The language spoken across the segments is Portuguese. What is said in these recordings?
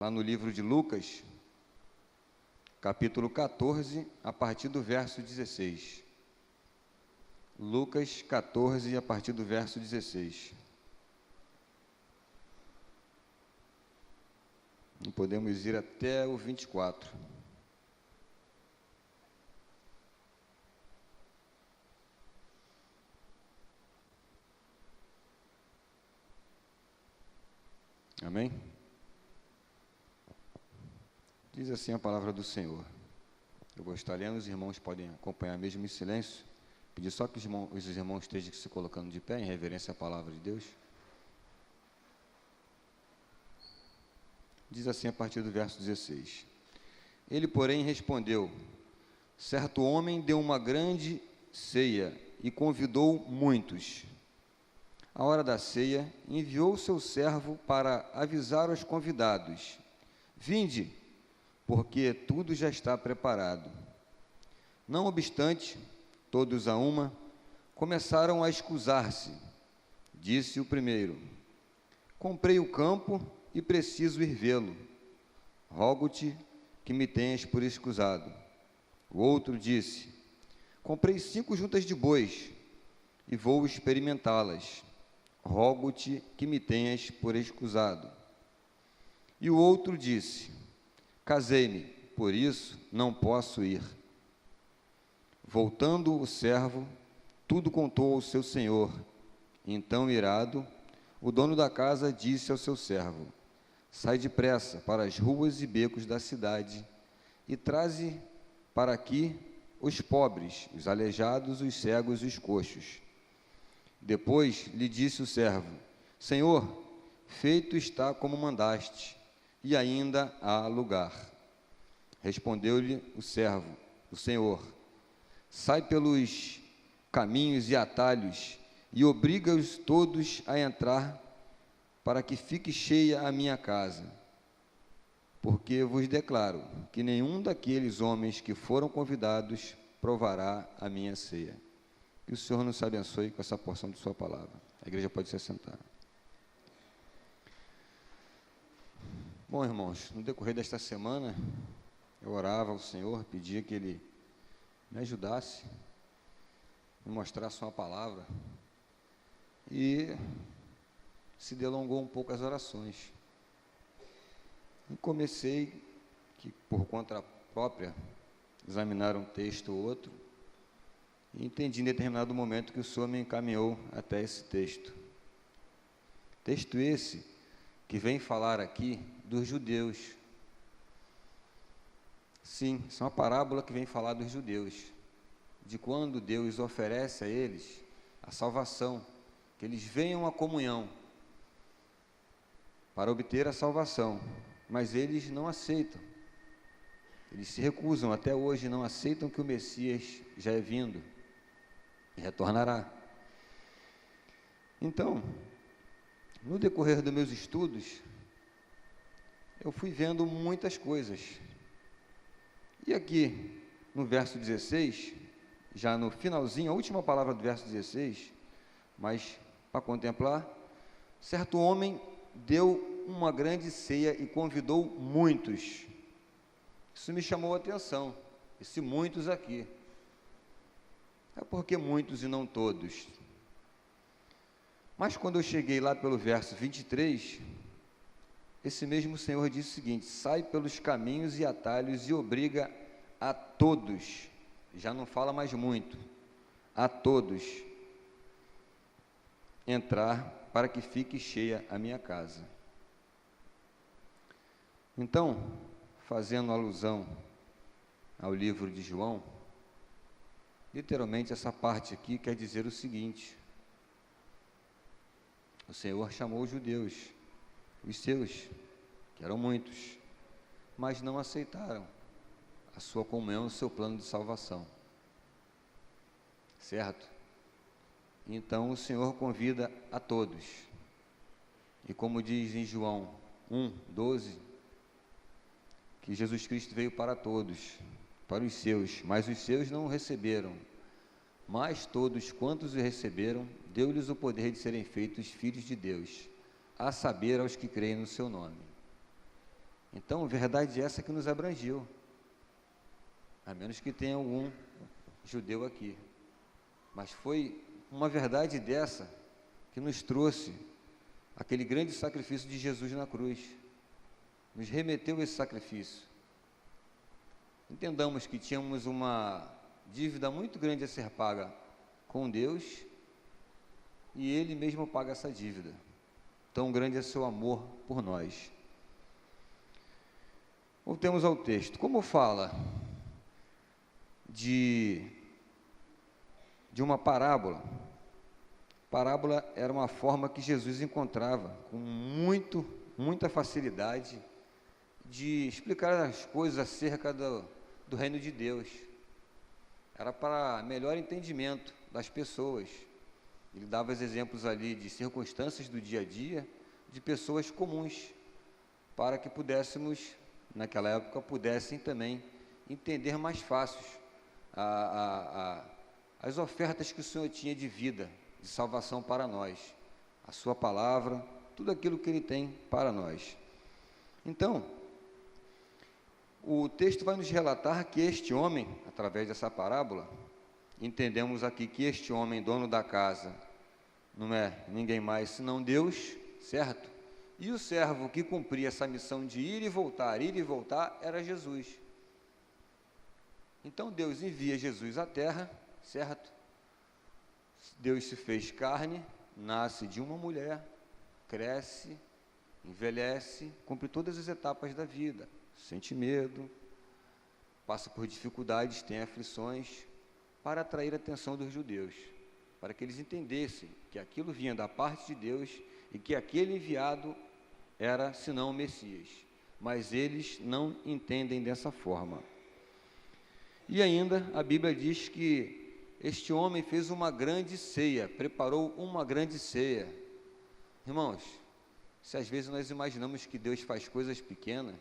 lá no livro de Lucas, capítulo 14, a partir do verso 16. Lucas 14, a partir do verso 16. E podemos ir até o 24. Amém? Diz assim a palavra do Senhor. Eu vou estar lendo, os irmãos podem acompanhar mesmo em silêncio. Pedir só que os irmãos estejam se colocando de pé em reverência à palavra de Deus. Diz assim a partir do verso 16. Ele, porém, respondeu: certo homem deu uma grande ceia e convidou muitos. À hora da ceia, enviou seu servo para avisar os convidados: vinde, porque tudo já está preparado. Não obstante, todos a uma, começaram a escusar-se. Disse o primeiro: comprei o campo e preciso ir vê-lo. Rogo-te que me tenhas por escusado. O outro disse: comprei 5 juntas de bois e vou experimentá-las. Rogo-te que me tenhas por escusado. E o outro disse: casei-me, por isso não posso ir. Voltando o servo, tudo contou ao seu senhor. Então, irado, o dono da casa disse ao seu servo: sai depressa para as ruas e becos da cidade e traze para aqui os pobres, os aleijados, os cegos e os coxos. Depois lhe disse o servo: Senhor, feito está como mandaste, e ainda há lugar. Respondeu-lhe o servo, o Senhor: sai pelos caminhos e atalhos e obriga-os todos a entrar, para que fique cheia a minha casa. Porque vos declaro que nenhum daqueles homens que foram convidados provará a minha ceia. Que o Senhor nos abençoe com essa porção de sua palavra. A igreja pode se assentar. Bom, irmãos, no decorrer desta semana, eu orava ao Senhor, pedia que Ele me ajudasse, me mostrasse uma palavra, e se delongou um pouco as orações. E comecei, que por conta própria, examinar um texto ou outro, e entendi em determinado momento que o Senhor me encaminhou até esse texto. Texto esse que vem falar aqui dos judeus. Sim, isso é uma parábola que vem falar dos judeus, de quando Deus oferece a eles a salvação, que eles venham à comunhão para obter a salvação, mas eles não aceitam. Eles se recusam, até hoje não aceitam que o Messias já é vindo e retornará. Então, no decorrer dos meus estudos, eu fui vendo muitas coisas. E aqui, no verso 16, já no finalzinho, a última palavra do verso 16, mas para contemplar, certo homem deu uma grande ceia e convidou muitos. Isso me chamou a atenção, esse muitos aqui. É porque muitos e não todos. Mas quando eu cheguei lá pelo verso 23, esse mesmo Senhor disse o seguinte: sai pelos caminhos e atalhos e obriga a todos, já não fala mais muito, a todos, entrar para que fique cheia a minha casa. Então, fazendo alusão ao livro de João, literalmente essa parte aqui quer dizer o seguinte: o Senhor chamou os judeus, os seus, que eram muitos, mas não aceitaram a sua comunhão, o seu plano de salvação, certo? Então o Senhor convida a todos, e como diz em João 1:12, que Jesus Cristo veio para todos, para os seus, mas os seus não o receberam. Mas todos quantos o receberam, deu-lhes o poder de serem feitos filhos de Deus, a saber, aos que creem no seu nome. Então, verdade essa que nos abrangiu, a menos que tenha algum judeu aqui. Mas foi uma verdade dessa que nos trouxe aquele grande sacrifício de Jesus na cruz. Nos remeteu esse sacrifício. Entendamos que tínhamos uma dívida muito grande a ser paga com Deus, e Ele mesmo paga essa dívida. Tão grande é seu amor por nós. Voltemos ao texto. Como fala de uma parábola, parábola era uma forma que Jesus encontrava com muita facilidade de explicar as coisas acerca do reino de Deus. Era para melhor entendimento das pessoas. Ele dava os exemplos ali de circunstâncias do dia a dia, de pessoas comuns, para que pudéssemos, naquela época, pudessem também entender mais fácil as ofertas que o Senhor tinha de vida, de salvação para nós, a sua palavra, tudo aquilo que Ele tem para nós. Então, o texto vai nos relatar que este homem, através dessa parábola, entendemos aqui que este homem, dono da casa, não é ninguém mais senão Deus, certo? E o servo que cumpria essa missão de ir e voltar, era Jesus. Então Deus envia Jesus à terra, certo? Deus se fez carne, nasce de uma mulher, cresce, envelhece, cumpre todas as etapas da vida, sente medo, passa por dificuldades, tem aflições, para atrair a atenção dos judeus, para que eles entendessem que aquilo vinha da parte de Deus e que aquele enviado era, senão, o Messias. Mas eles não entendem dessa forma. E ainda a Bíblia diz que este homem fez uma grande ceia, preparou uma grande ceia. Irmãos, se às vezes nós imaginamos que Deus faz coisas pequenas,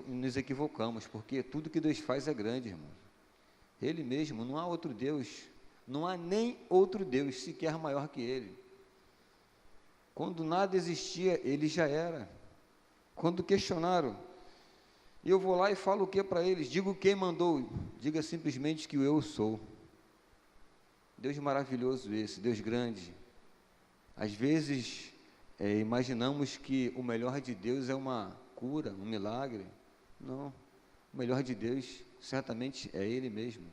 nos equivocamos, porque tudo que Deus faz é grande, irmão. Ele mesmo, não há outro Deus, não há nem outro Deus sequer maior que Ele. Quando nada existia, Ele já era. Quando questionaram, eu vou lá e falo o que para eles? Digo quem mandou, diga simplesmente que eu sou. Deus maravilhoso esse, Deus grande. Às vezes, imaginamos que o melhor de Deus é uma cura, um milagre. Não, o melhor de Deus certamente é Ele mesmo.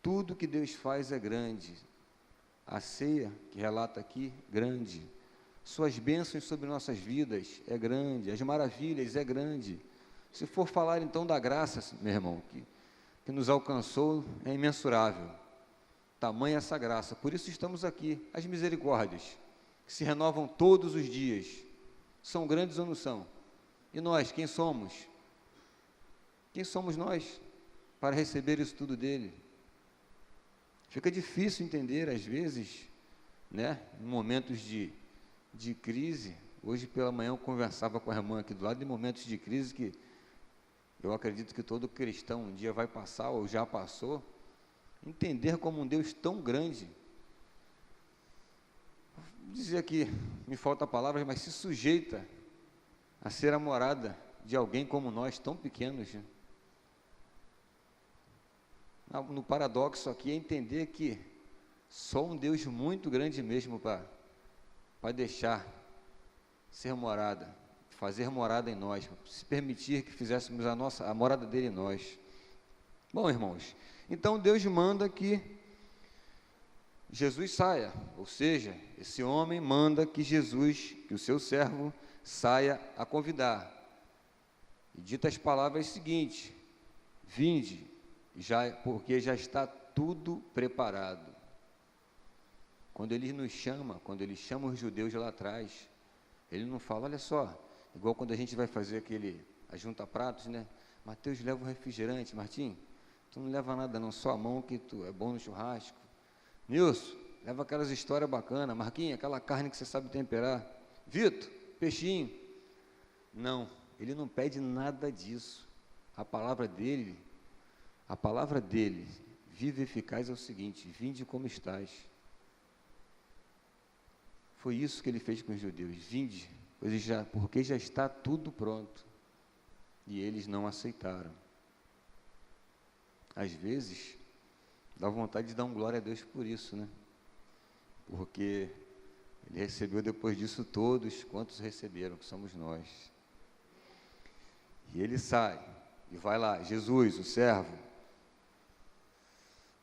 Tudo que Deus faz é grande. A ceia, que relata aqui, grande. Suas bênçãos sobre nossas vidas é grande. As maravilhas é grande. Se for falar então da graça, meu irmão, que nos alcançou, é imensurável. Tamanha essa graça. Por isso estamos aqui. As misericórdias, que se renovam todos os dias, são grandes ou não são? E nós, quem somos? Quem somos nós para receber isso tudo dele? Fica difícil entender, às vezes, né, em momentos de crise. Hoje pela manhã eu conversava com a irmã aqui do lado, em momentos de crise que eu acredito que todo cristão um dia vai passar, ou já passou, entender como um Deus tão grande, vou dizer aqui, me falta palavras, mas se sujeita a ser a morada de alguém como nós, tão pequenos, né? No paradoxo aqui é entender que só um Deus muito grande mesmo para deixar ser morada, fazer morada em nós, se permitir que fizéssemos a morada dele em nós. Bom, irmãos, então Deus manda que Jesus saia, ou seja, esse homem manda que Jesus, que o seu servo, saia a convidar. E dita as palavras seguintes: vinde, porque já está tudo preparado. Quando ele nos chama, quando ele chama os judeus lá atrás, ele não fala, olha só, igual quando a gente vai fazer ajunta pratos, né? Mateus leva o refrigerante, Martim, tu não leva nada não, só a mão que tu é bom no churrasco. Nilson, leva aquelas histórias bacanas. Marquinhos, aquela carne que você sabe temperar. Vitor, peixinho. Não, ele não pede nada disso. A palavra dele, viva e eficaz, é o seguinte: vinde como estás. Foi isso que ele fez com os judeus: vinde porque já está tudo pronto. E eles não aceitaram. Às vezes, dá vontade de dar um glória a Deus por isso, né? Porque ele recebeu depois disso todos quantos receberam, que somos nós. E ele sai e vai lá, Jesus, o servo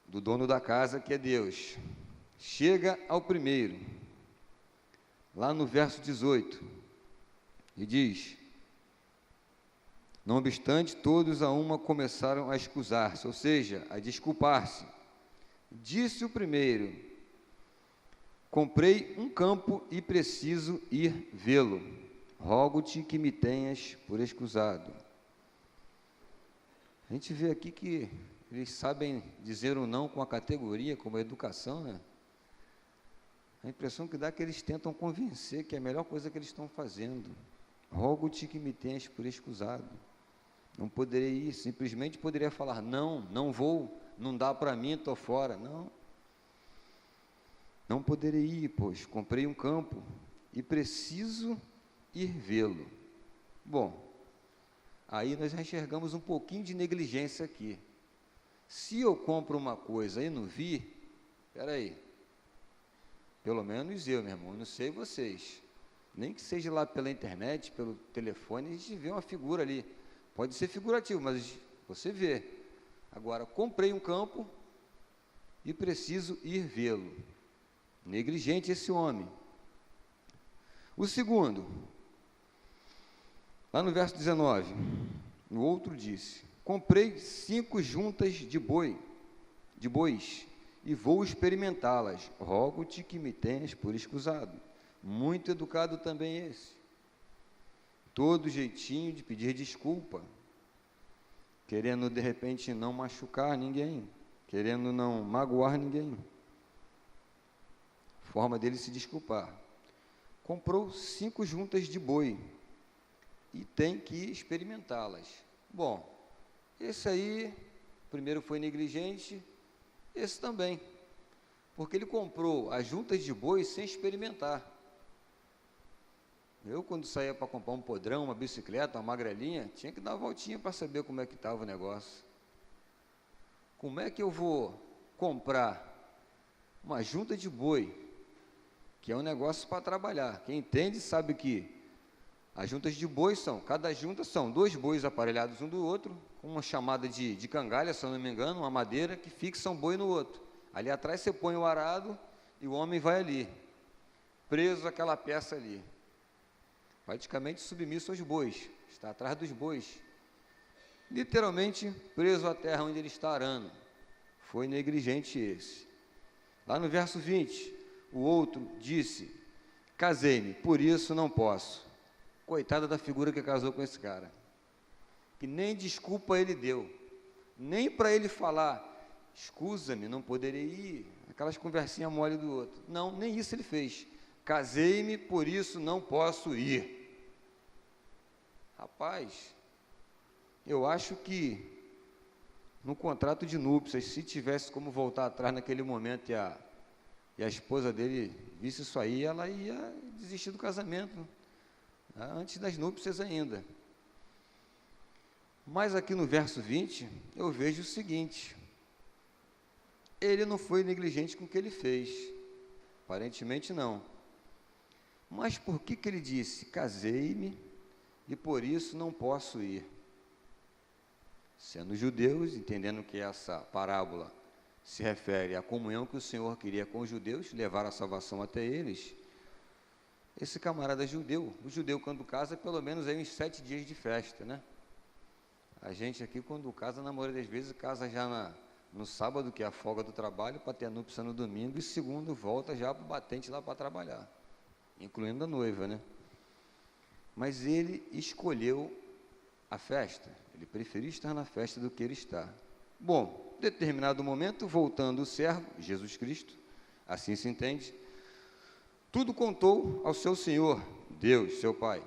do dono da casa, que é Deus, chega ao primeiro, lá no verso 18, e diz: não obstante, todos a uma começaram a escusar-se, ou seja, a desculpar-se. Disse o primeiro: comprei um campo e preciso ir vê-lo. Rogo-te que me tenhas por escusado. A gente vê aqui que eles sabem dizer um não com a categoria, com a educação, né? A impressão que dá é que eles tentam convencer que é a melhor coisa que eles estão fazendo. Rogo-te que me tenhas por escusado. Não poderei ir, simplesmente poderia falar: não, não vou, não dá para mim, estou fora. Não poderei ir, pois comprei um campo e preciso ir vê-lo. Bom, aí nós já enxergamos um pouquinho de negligência aqui. Se eu compro uma coisa e não vi, espera aí, pelo menos eu, meu irmão, não sei vocês, nem que seja lá pela internet, pelo telefone, a gente vê uma figura ali, pode ser figurativo, mas você vê. Agora, comprei um campo e preciso ir vê-lo. Negligente esse homem. O segundo, lá no verso 19, o outro disse: comprei 5 juntas de bois, e vou experimentá-las. Rogo-te que me tenhas por escusado. Muito educado também esse. Todo jeitinho de pedir desculpa, querendo de repente não machucar ninguém, querendo não magoar ninguém. Forma dele se desculpar. Comprou 5 juntas de boi e tem que experimentá-las. Bom, esse aí, primeiro foi negligente, esse também, porque ele comprou as juntas de boi sem experimentar. Eu, quando saía para comprar um podrão, uma bicicleta, uma magrelinha, tinha que dar uma voltinha para saber como é que estava o negócio. Como é que eu vou comprar uma junta de boi, que é um negócio para trabalhar? Quem entende sabe que as juntas de boi cada junta são 2 bois aparelhados um do outro, com uma chamada de cangalha, se eu não me engano, uma madeira que fixa um boi no outro. Ali atrás você põe o arado e o homem vai ali, preso àquela peça ali, praticamente submisso aos bois, está atrás dos bois, literalmente preso à terra onde ele está arando. Foi negligente esse. Lá no verso 20, o outro disse: casei-me, por isso não posso. Coitada da figura que casou com esse cara, que nem desculpa ele deu, nem para ele falar: escusa-me, não poderei ir, aquelas conversinhas mole do outro. Não, nem isso ele fez. Casei-me, por isso não posso ir. Rapaz, eu acho que no contrato de núpcias, se tivesse como voltar atrás naquele momento e a esposa dele visse isso aí, ela ia desistir do casamento, antes das núpcias ainda. Mas aqui no verso 20, eu vejo o seguinte: ele não foi negligente com o que ele fez, aparentemente não. Mas por que ele disse: casei-me e por isso não posso ir? Sendo judeus, entendendo que essa parábola se refere à comunhão que o Senhor queria com os judeus, levar a salvação até eles, esse camarada judeu, o judeu quando casa, pelo menos aí uns 7 dias de festa, né? A gente aqui, quando casa, na maioria das vezes, casa já no sábado, que é a folga do trabalho, para ter a núpcia no domingo, e segundo volta já para o batente lá para trabalhar, incluindo a noiva, né? Mas ele escolheu a festa, ele preferiu estar na festa do que ele estar. Bom, em determinado momento, voltando o servo, Jesus Cristo, assim se entende, tudo contou ao seu senhor, Deus, seu pai.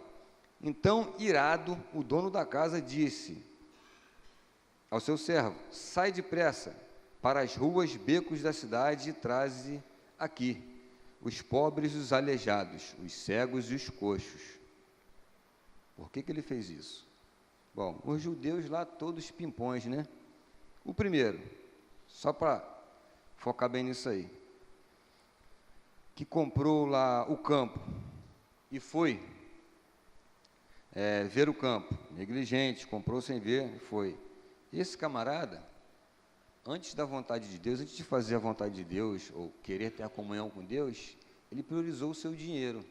Então, irado, o dono da casa disse ao seu servo: sai depressa para as ruas, becos da cidade e traze aqui os pobres e os aleijados, os cegos e os coxos. Por que ele fez isso? Bom, os judeus lá, todos pimpões, né? O primeiro, só para focar bem nisso aí, que comprou lá o campo e foi ver o campo, negligente, comprou sem ver, foi. Esse camarada, antes da vontade de Deus, antes de fazer a vontade de Deus, ou querer ter a comunhão com Deus, ele priorizou o seu dinheiro,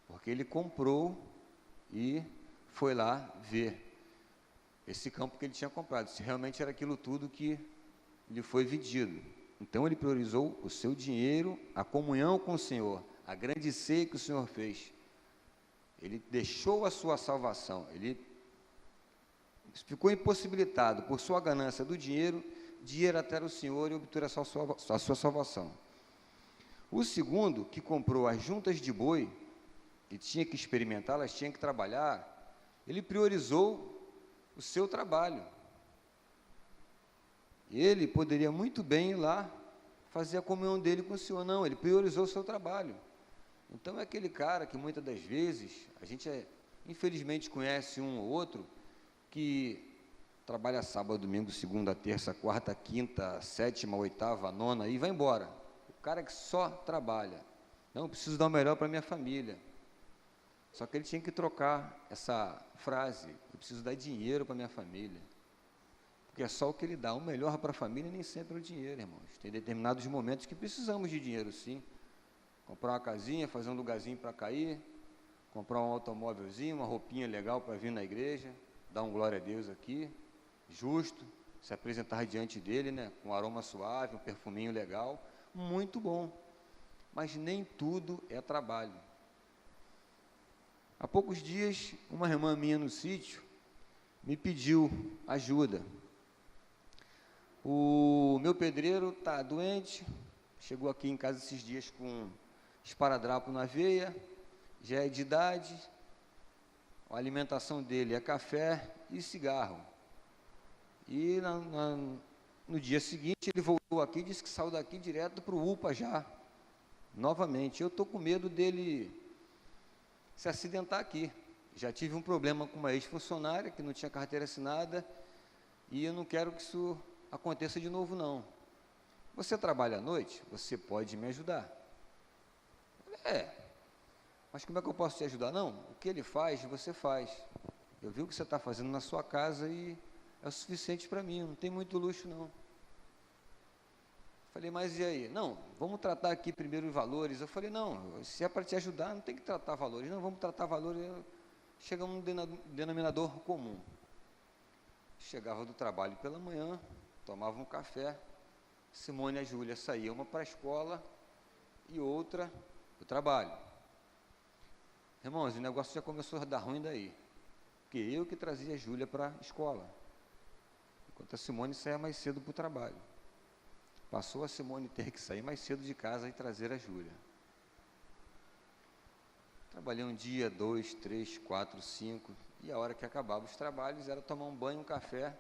porque ele comprou e foi lá ver esse campo que ele tinha comprado, se realmente era aquilo tudo que lhe foi vendido. Então ele priorizou o seu dinheiro, a comunhão com o Senhor, a grande ceia que o Senhor fez. Ele deixou a sua salvação, ele ficou impossibilitado por sua ganância do dinheiro de ir até o Senhor e obter a sua salvação. O segundo, que comprou as juntas de boi, e tinha que experimentá-las, tinha que trabalhar, ele priorizou o seu trabalho. Ele poderia muito bem ir lá fazer a comunhão dele com o Senhor. Não, ele priorizou o seu trabalho. Então é aquele cara que muitas das vezes, a gente infelizmente conhece um ou outro, que trabalha sábado, domingo, segunda, terça, quarta, quinta, sétima, oitava, nona, e vai embora. O cara que só trabalha. Não, eu preciso dar o melhor para minha família. Só que ele tinha que trocar essa frase, eu preciso dar dinheiro para minha família. Porque é só o que ele dá, o melhor para a família nem sempre é o dinheiro, irmãos. Tem determinados momentos que precisamos de dinheiro, sim. Comprar uma casinha, fazer um lugarzinho para cair, comprar um automóvelzinho, uma roupinha legal para vir na igreja, dar um glória a Deus aqui, justo, se apresentar diante dele, né, com um aroma suave, um perfuminho legal, muito bom. Mas nem tudo é trabalho. Há poucos dias, uma irmã minha no sítio me pediu ajuda. O meu pedreiro está doente, chegou aqui em casa esses dias com esparadrapo na veia, já é de idade, a alimentação dele é café e cigarro. E no dia seguinte ele voltou aqui e disse que saiu daqui direto para o UPA já, novamente. Eu estou com medo dele se acidentar aqui. Já tive um problema com uma ex-funcionária que não tinha carteira assinada e eu não quero que isso aconteça de novo, não. Você trabalha à noite? Você pode me ajudar. Mas como é que eu posso te ajudar? Não, o que ele faz, você faz. Eu vi o que você está fazendo na sua casa e é o suficiente para mim, não tem muito luxo, não. Falei, mas e aí? Não, vamos tratar aqui primeiro os valores. Eu falei, não, se é para te ajudar, não tem que tratar valores. Não, vamos tratar valores. Chegamos num denominador comum. Chegava do trabalho pela manhã, tomava um café, Simone e a Júlia saíam, uma para a escola e outra para o trabalho. Irmãos, o negócio já começou a dar ruim daí, porque eu que trazia a Júlia para a escola, enquanto a Simone saía mais cedo para o trabalho. Passou a Simone ter que sair mais cedo de casa e trazer a Júlia. Trabalhei um dia, 2, 3, 4, 5, e a hora que acabava os trabalhos era tomar um banho, um café,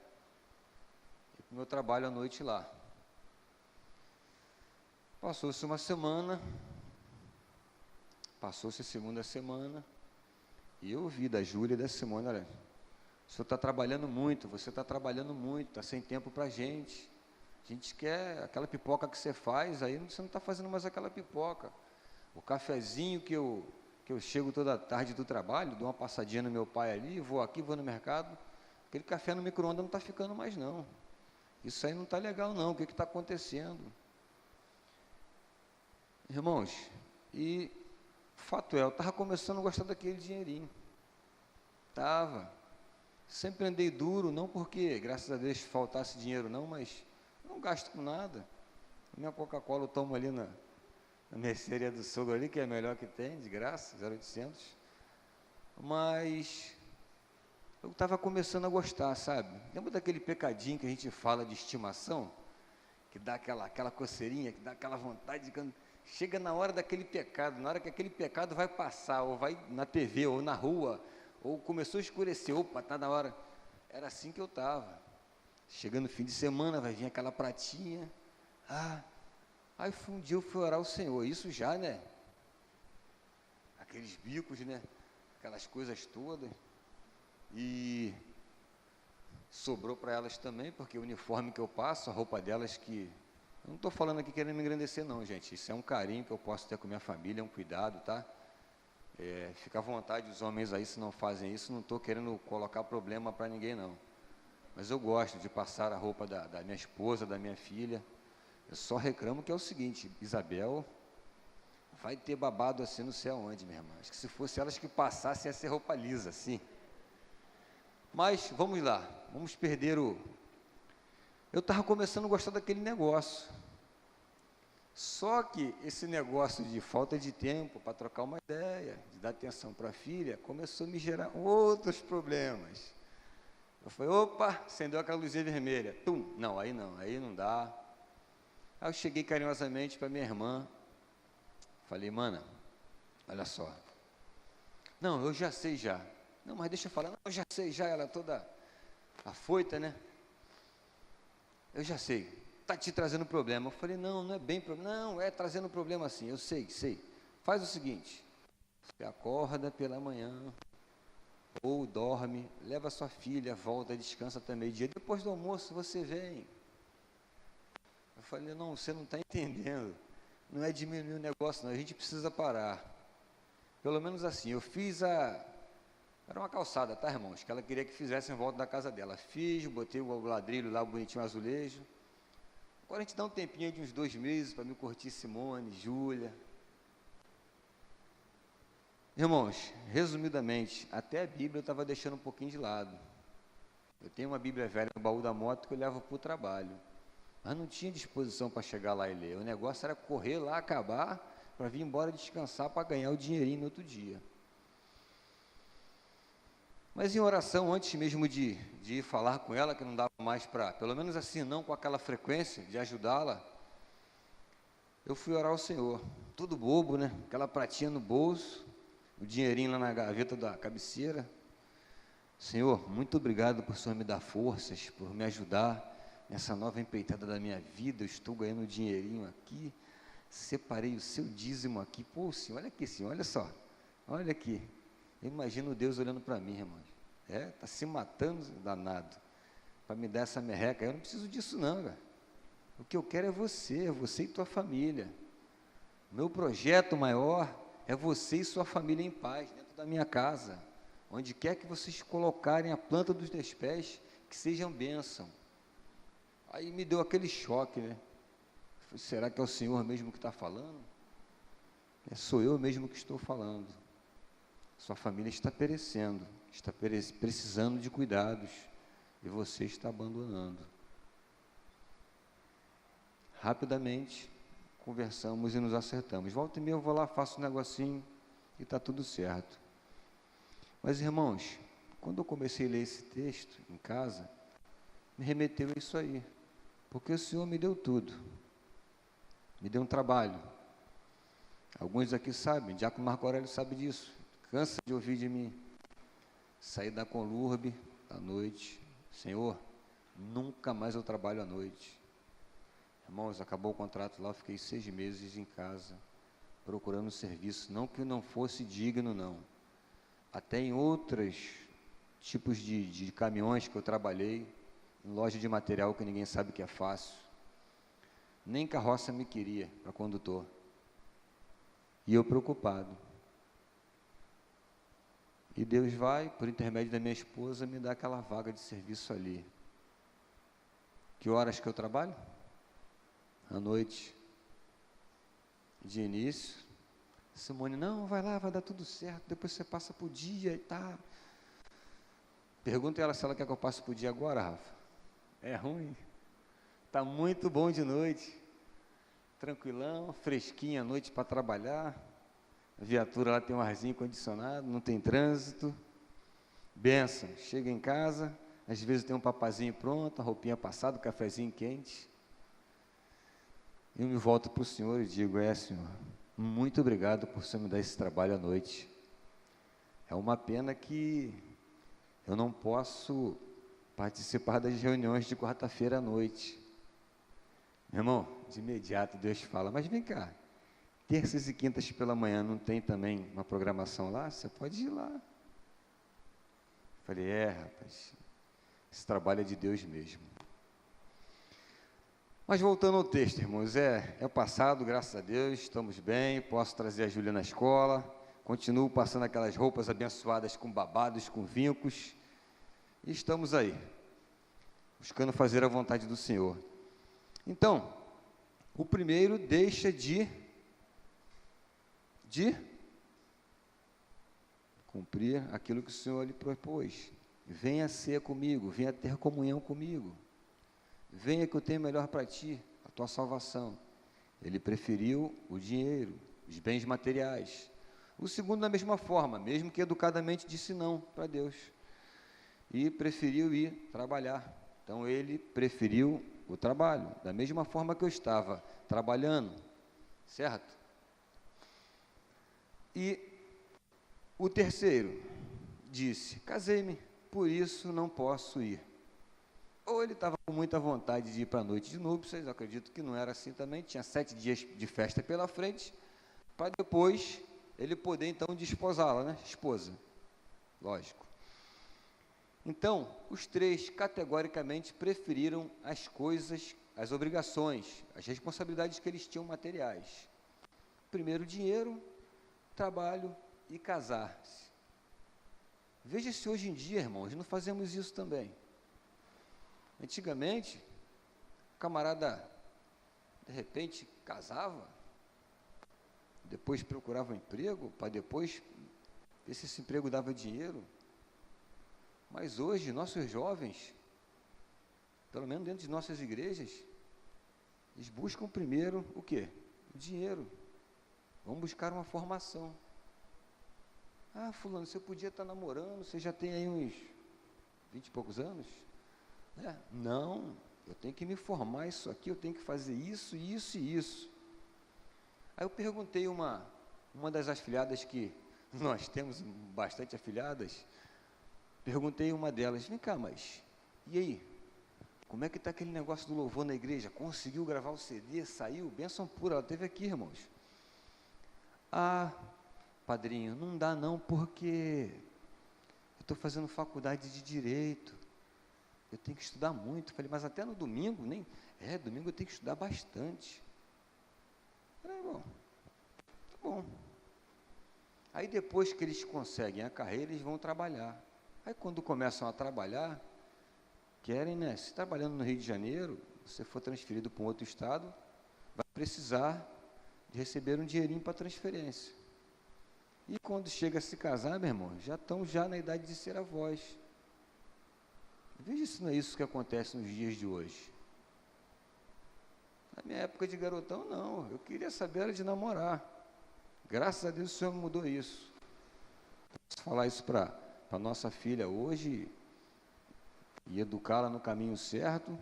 e para o meu trabalho à noite lá. Passou-se uma semana, passou-se a segunda semana, e eu ouvi da Júlia e da Simone, olha, o senhor está trabalhando muito, você está trabalhando muito, está sem tempo para a gente quer aquela pipoca que você faz, aí você não está fazendo mais aquela pipoca. O cafezinho que eu chego toda tarde do trabalho, dou uma passadinha no meu pai ali, vou aqui, vou no mercado, aquele café no micro-ondas não está ficando mais não. Isso aí não está legal não, o que está acontecendo? Irmãos, e fato é, eu estava começando a gostar daquele dinheirinho. Estava. Sempre andei duro, não porque, graças a Deus, faltasse dinheiro não, mas não gasto com nada. A minha Coca-Cola eu tomo ali na mercearia do sogro ali, que é a melhor que tem, de graça, 0,800. Mas eu estava começando a gostar, sabe? Lembra daquele pecadinho que a gente fala de estimação? Que dá aquela coceirinha, que dá aquela vontade de... Chega na hora daquele pecado, na hora que aquele pecado vai passar, ou vai na TV, ou na rua, ou começou a escurecer, opa, está na hora. Era assim que eu estava. Chegando no fim de semana, vai vir aquela pratinha. Aí um dia eu fui orar ao Senhor, isso já, né? Aqueles bicos, né? aquelas coisas todas. E sobrou para elas também, porque o uniforme que eu passo, a roupa delas que... Eu não estou falando aqui querendo me engrandecer não, gente. Isso é um carinho que eu posso ter com minha família, é um cuidado, tá? Fica à vontade os homens aí, se não fazem isso, não estou querendo colocar problema para ninguém não. Mas eu gosto de passar a roupa da minha esposa, da minha filha. Eu só reclamo que é o seguinte, Isabel, vai ter babado assim não sei aonde, minha irmã. Acho que se fosse elas que passassem, ia ser roupa lisa, assim. Mas, vamos lá, vamos perder o... Eu estava começando a gostar daquele negócio. Só que esse negócio de falta de tempo para trocar uma ideia, de dar atenção para a filha, começou a me gerar outros problemas. Eu falei, opa, acendeu aquela luzinha vermelha. Tum, não, aí não dá. Aí eu cheguei carinhosamente para minha irmã, falei, mana, olha só. Não, eu já sei já. Não, mas deixa eu falar, não, eu já sei já, ela toda afoita, né? Eu já sei, está te trazendo problema. Eu falei, não é bem problema, não, é trazendo problema sim, eu sei. Faz o seguinte, você acorda pela manhã, ou dorme, leva sua filha, volta, descansa até meio-dia, depois do almoço você vem. Eu falei, não, você não está entendendo, não é diminuir o negócio não, a gente precisa parar. Pelo menos assim, eu fiz era uma calçada, tá, irmãos? Que ela queria que fizesse em volta da casa dela. Fiz, botei o ladrilho lá, bonitinho, azulejo. Agora a gente dá um tempinho de uns 2 meses para me curtir Simone, Júlia. Irmãos, resumidamente, até a Bíblia eu estava deixando um pouquinho de lado. Eu tenho uma Bíblia velha no baú da moto que eu levo para o trabalho. Mas não tinha disposição para chegar lá e ler. O negócio era correr lá, acabar, para vir embora descansar, para ganhar o dinheirinho no outro dia. Mas em oração, antes mesmo de ir falar com ela, que não dava mais para, pelo menos assim, não com aquela frequência, de ajudá-la, eu fui orar ao Senhor. Tudo bobo, né? Aquela pratinha no bolso, o dinheirinho lá na gaveta da cabeceira. Senhor, muito obrigado por o Senhor me dar forças, por me ajudar nessa nova empreitada da minha vida. Eu estou ganhando dinheirinho aqui, separei o seu dízimo aqui. Pô, Senhor, olha aqui, Senhor, olha só, olha aqui. Eu imagino Deus olhando para mim, irmãos. Está se matando danado para me dar essa merreca. Eu não preciso disso não, velho. O que eu quero é você e tua família. O meu projeto maior é você e sua família em paz, dentro da minha casa. Onde quer que vocês colocarem a planta dos teus pés, que sejam bênção. Aí me deu aquele choque, né? Falei, será que é o Senhor mesmo que está falando? Sou eu mesmo que estou falando. Sua família está perecendo, está precisando de cuidados, e você está abandonando. Rapidamente, conversamos e nos acertamos. Volta e meia eu vou lá, faço um negocinho, e está tudo certo. Mas, irmãos, quando eu comecei a ler esse texto em casa, me remeteu a isso aí, porque o Senhor me deu tudo, me deu um trabalho. Alguns aqui sabem, Diácono Marco Aurélio sabe disso. Cansa de ouvir de mim, sair da Conlurb à noite, Senhor, nunca mais eu trabalho à noite. Irmãos, acabou o contrato lá, eu fiquei 6 meses em casa, procurando serviço, não que eu não fosse digno, não. Até em outros tipos de caminhões que eu trabalhei, em loja de material que ninguém sabe que é fácil, nem carroça me queria para condutor, e eu preocupado. E Deus vai, por intermédio da minha esposa, me dar aquela vaga de serviço ali. Que horas que eu trabalho? À noite. De início. Simone, não, vai lá, vai dar tudo certo, depois você passa por dia e tá. Pergunta ela se ela quer que eu passe por dia agora, Rafa. É ruim. Tá muito bom de noite. Tranquilão, fresquinho à noite para trabalhar. A viatura lá tem um arzinho condicionado, não tem trânsito. Bênção, chega em casa, às vezes tem um papazinho pronto, a roupinha passada, um cafezinho quente. Eu me volto para o Senhor e digo, Senhor, muito obrigado por você me dar esse trabalho à noite. É uma pena que eu não posso participar das reuniões de quarta-feira à noite. Meu irmão, de imediato Deus fala, mas vem cá, terças e quintas pela manhã não tem também uma programação lá? Você pode ir lá. Falei, rapaz, esse trabalho é de Deus mesmo. Mas voltando ao texto, irmãos, é passado, graças a Deus, estamos bem, posso trazer a Júlia na escola, continuo passando aquelas roupas abençoadas com babados, com vincos, e estamos aí, buscando fazer a vontade do Senhor. Então, o primeiro deixa de cumprir aquilo que o Senhor lhe propôs. Venha ser comigo, venha ter comunhão comigo. Venha que eu tenho melhor para ti, a tua salvação. Ele preferiu o dinheiro, os bens materiais. O segundo, da mesma forma, mesmo que educadamente disse não para Deus. E preferiu ir trabalhar. Então, ele preferiu o trabalho, da mesma forma que eu estava trabalhando, certo? E o terceiro disse, casei-me, por isso não posso ir. Ou ele estava com muita vontade de ir para a noite de núpcias, eu acredito que não era assim também, tinha 7 dias de festa pela frente, para depois ele poder então desposá-la, né? Esposa, lógico. Então, os três categoricamente preferiram as coisas, as obrigações, as responsabilidades que eles tinham materiais. Primeiro, dinheiro, trabalho e casar-se. Veja se hoje em dia, irmãos, não fazemos isso também. Antigamente, o camarada, de repente, casava, depois procurava um emprego, para depois ver se esse emprego dava dinheiro. Mas hoje, nossos jovens, pelo menos dentro de nossas igrejas, eles buscam primeiro o quê? O dinheiro. Vão buscar uma formação. Ah, fulano, você podia estar namorando, você já tem aí uns 20 e poucos anos? Não, eu tenho que me formar isso aqui, eu tenho que fazer isso, isso e isso. Aí eu perguntei uma das afilhadas, que nós temos bastante afilhadas, perguntei uma delas, vem cá, mas e aí? Como é que está aquele negócio do louvor na igreja? Conseguiu gravar o CD? Saiu? Bênção pura, ela teve aqui, irmãos. Ah, padrinho, não dá não, porque eu estou fazendo faculdade de Direito, eu tenho que estudar muito. Falei, mas até no domingo, domingo eu tenho que estudar bastante. Falei, bom, tá bom. Aí depois que eles conseguem a carreira, eles vão trabalhar. Aí quando começam a trabalhar, querem, né, se trabalhando no Rio de Janeiro, você for transferido para um outro estado, vai precisar de receber um dinheirinho para transferência. E quando chega a se casar, meu irmão, já estão na idade de ser avós. Veja se não é isso que acontece nos dias de hoje. Na minha época de garotão, não, eu queria saber era de namorar. Graças a Deus o Senhor mudou isso. Posso falar isso para a nossa filha hoje e educá-la no caminho certo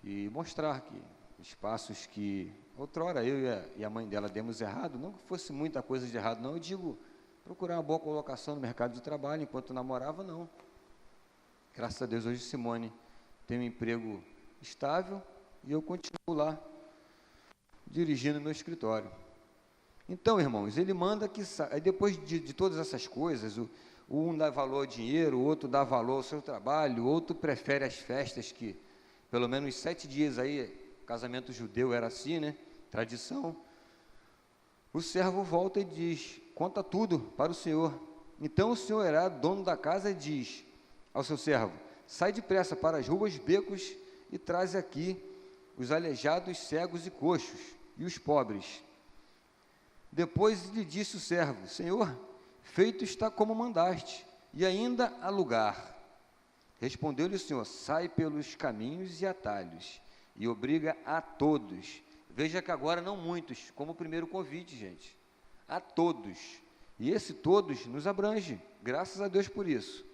e mostrar que os passos que outrora eu e a mãe dela demos errado, não que fosse muita coisa de errado, não, eu digo, procurar uma boa colocação no mercado de trabalho enquanto namorava, não. Graças a Deus, hoje Simone tem um emprego estável e eu continuo lá, dirigindo meu escritório. Então, irmãos, ele manda que, depois de todas essas coisas, um dá valor ao dinheiro, o outro dá valor ao seu trabalho, o outro prefere as festas, que pelo menos 7 dias aí, casamento judeu era assim, né? Tradição. O servo volta e diz, conta tudo para o senhor. Então o senhor Herá, dono da casa, diz ao seu servo, sai depressa para as ruas, becos, e traz aqui os aleijados, cegos e coxos, e os pobres. Depois lhe disse o servo, Senhor, feito está como mandaste, e ainda há lugar. Respondeu-lhe o Senhor, sai pelos caminhos e atalhos, e obriga a todos. Veja que agora não muitos, como o primeiro convite, gente. A todos. E esse todos nos abrange, graças a Deus por isso.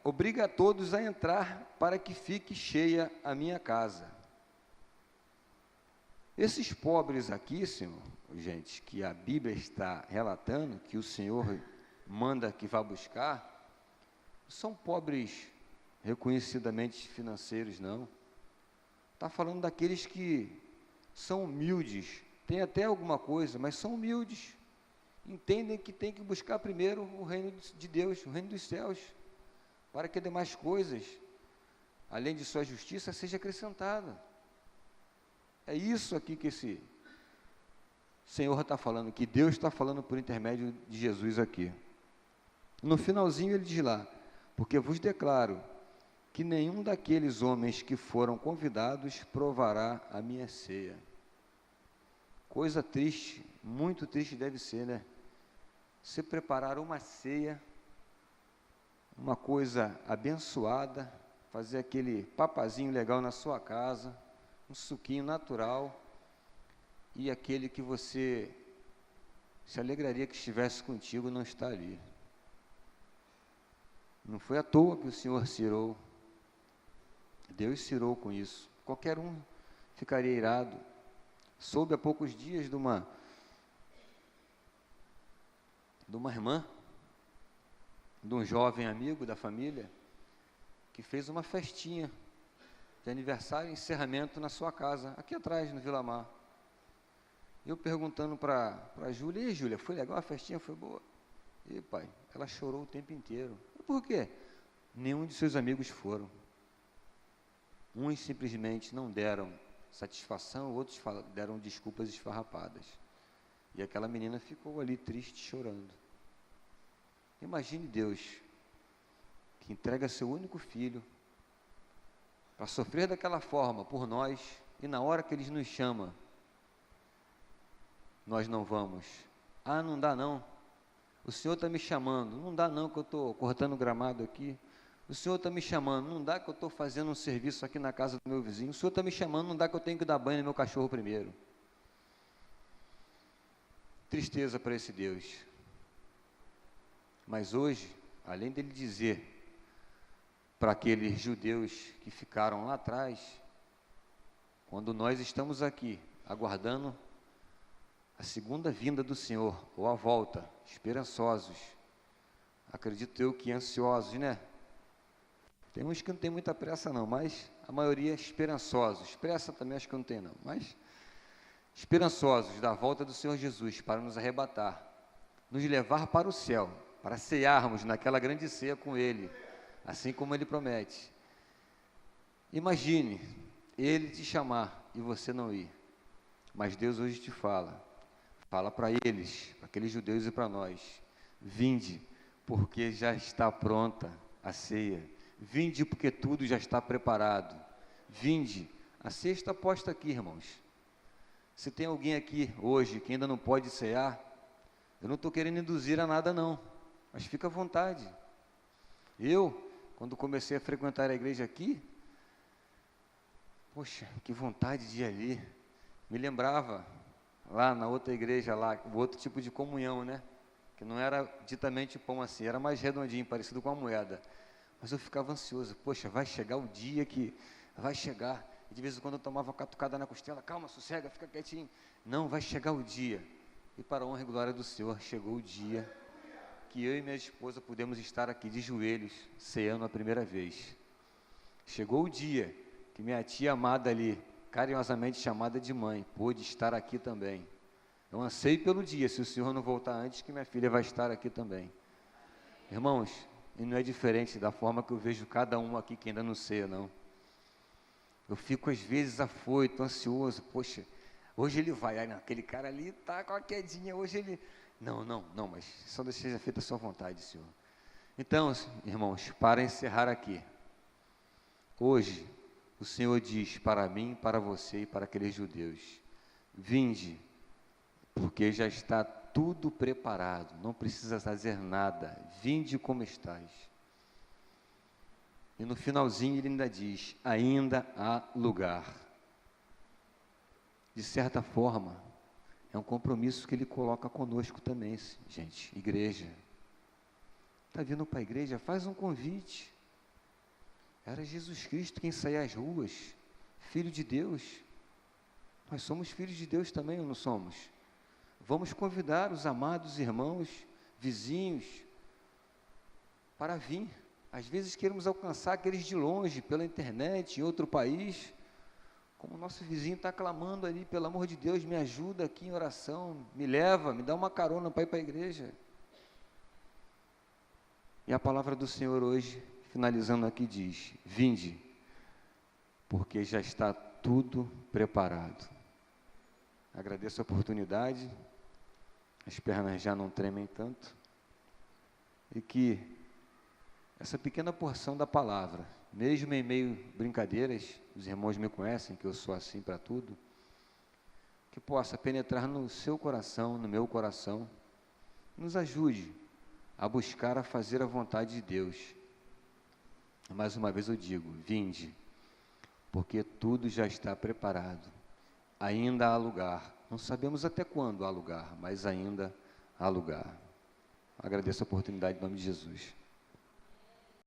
Obriga a todos a entrar para que fique cheia a minha casa. Esses pobres aqui, Senhor, gente, que a Bíblia está relatando, que o Senhor manda que vá buscar, são pobres reconhecidamente financeiros, não. Está falando daqueles que são humildes, tem até alguma coisa, mas são humildes. entendem que tem que buscar primeiro o reino de Deus, o reino dos céus, para que demais coisas, além de sua justiça, seja acrescentada. É isso aqui que esse Senhor está falando, que Deus está falando por intermédio de Jesus aqui. No finalzinho ele diz lá, porque vos declaro que nenhum daqueles homens que foram convidados provará a minha ceia. Coisa triste, muito triste deve ser, né? Você preparar uma ceia, uma coisa abençoada, fazer aquele papazinho legal na sua casa, um suquinho natural, e aquele que você se alegraria que estivesse contigo não está ali. Não foi à toa que o Senhor cirou. Deus cirou com isso. Qualquer um ficaria irado. Soube há poucos dias de uma irmã, de um jovem amigo da família, que fez uma festinha de aniversário e encerramento na sua casa, aqui atrás, no Vila Mar. Eu perguntando para a Júlia, e Júlia, foi legal a festinha? Foi boa? E pai, ela chorou o tempo inteiro. Por quê? Nenhum de seus amigos foram. Uns simplesmente não deram satisfação, outros deram desculpas esfarrapadas. E aquela menina ficou ali triste, chorando. Imagine Deus, que entrega seu único filho para sofrer daquela forma por nós, e na hora que Ele nos chama, nós não vamos. Ah, não dá não. O Senhor está me chamando. Não dá não, que eu estou cortando gramado aqui. O Senhor está me chamando. Não dá, que eu estou fazendo um serviço aqui na casa do meu vizinho. O Senhor está me chamando. Não dá, que eu tenho que dar banho no meu cachorro primeiro. Tristeza para esse Deus. Mas hoje, além dele dizer para aqueles judeus que ficaram lá atrás, quando nós estamos aqui aguardando a segunda vinda do Senhor, ou a volta, esperançosos, acredito eu que ansiosos, né? Tem uns que não tem muita pressa não, mas a maioria esperançosos. Pressa também acho que não tem não, mas esperançosos da volta do Senhor Jesus para nos arrebatar, nos levar para o céu, para cearmos naquela grande ceia com Ele, assim como Ele promete. Imagine Ele te chamar e você não ir, mas Deus hoje te fala para eles, para aqueles judeus e para nós, vinde, porque já está pronta a ceia, vinde porque tudo já está preparado, vinde, a ceia está posta aqui, irmãos. Se tem alguém aqui hoje que ainda não pode cear, eu não estou querendo induzir a nada não, mas fica à vontade. Eu, quando comecei a frequentar a igreja aqui, poxa, que vontade de ir ali, me lembrava lá na outra igreja, lá, o outro tipo de comunhão, né? Que não era ditamente pão assim, era mais redondinho, parecido com a moeda. Mas eu ficava ansioso, poxa, vai chegar o dia que vai chegar. E de vez em quando eu tomava uma catucada na costela, calma, sossega, fica quietinho. Não, vai chegar o dia. E para a honra e glória do Senhor, chegou o dia que eu e minha esposa pudemos estar aqui de joelhos, ceando a primeira vez. Chegou o dia que minha tia amada ali, carinhosamente chamada de mãe, pôde estar aqui também. Eu anseio pelo dia, se o Senhor não voltar antes, que minha filha vai estar aqui também. Irmãos, e não é diferente da forma que eu vejo cada um aqui que ainda não ceia, não. Eu fico às vezes afoito, ansioso, poxa, hoje ele vai, aí, não, aquele cara ali está com a quedinha, hoje ele... Não, mas só seja feita a sua vontade, Senhor. Então, irmãos, para encerrar aqui, hoje, o Senhor diz para mim, para você e para aqueles judeus, vinde, porque já está tudo preparado, não precisa fazer nada, vinde como estás. E no finalzinho ele ainda diz, ainda há lugar. De certa forma, é um compromisso que ele coloca conosco também, gente, igreja. Está vindo para a igreja? Faz um convite. Era Jesus Cristo quem saía às ruas, Filho de Deus. Nós somos filhos de Deus também, ou não somos? Vamos convidar os amados irmãos, vizinhos, para vir. Às vezes queremos alcançar aqueles de longe, pela internet, em outro país. Como o nosso vizinho está clamando ali, pelo amor de Deus, me ajuda aqui em oração, me leva, me dá uma carona para ir para a igreja. E a palavra do Senhor hoje, finalizando aqui, diz: vinde, porque já está tudo preparado. Agradeço a oportunidade, as pernas já não tremem tanto, e que essa pequena porção da palavra, mesmo em meio brincadeiras, os irmãos me conhecem, que eu sou assim para tudo, que possa penetrar no seu coração, no meu coração, nos ajude a buscar a fazer a vontade de Deus. Mais uma vez eu digo, vinde, porque tudo já está preparado, ainda há lugar, não sabemos até quando há lugar, mas ainda há lugar. Agradeço a oportunidade em nome de Jesus.